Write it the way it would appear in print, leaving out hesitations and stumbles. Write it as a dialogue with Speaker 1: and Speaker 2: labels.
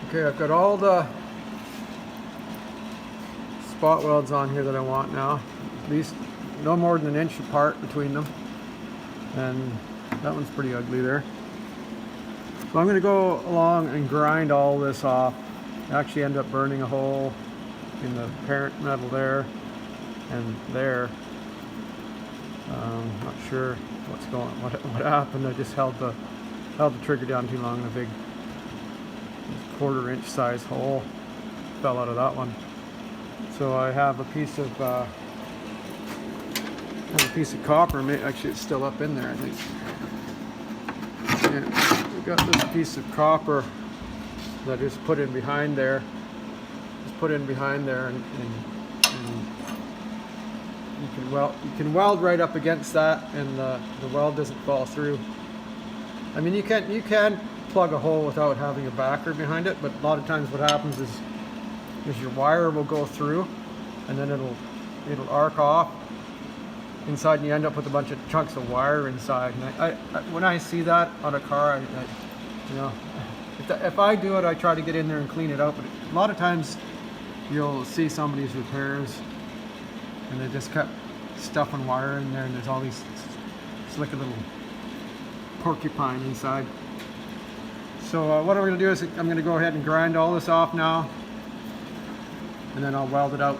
Speaker 1: Okay, I've got all the spot welds on here that I want now. At least no more than an inch apart between them. And that one's pretty ugly there. So I'm going to go along and grind all this off. Actually end up burning a hole in the parent metal there and there. Not sure what happened. I just held the trigger down too long, and a big 1/4 inch size hole fell out of that one. So I have a piece of copper. Actually, it's still up in there, I think. Yeah, we've got this piece of copper that I just put in behind there. And you can weld right up against that, and the weld doesn't fall through. I mean, you can plug a hole without having a backer behind it, but a lot of times what happens is your wire will go through, and then it'll arc off inside, and you end up with a bunch of chunks of wire inside. And I when I see that on a car, you know, if I do it, I try to get in there and clean it out. But a lot of times you'll see somebody's repairs, and they just kept stuffing wire in there, and there's all these, it's like a little porcupine inside. So what I'm going to do is I'm going to go ahead and grind all this off now, and then I'll weld it out.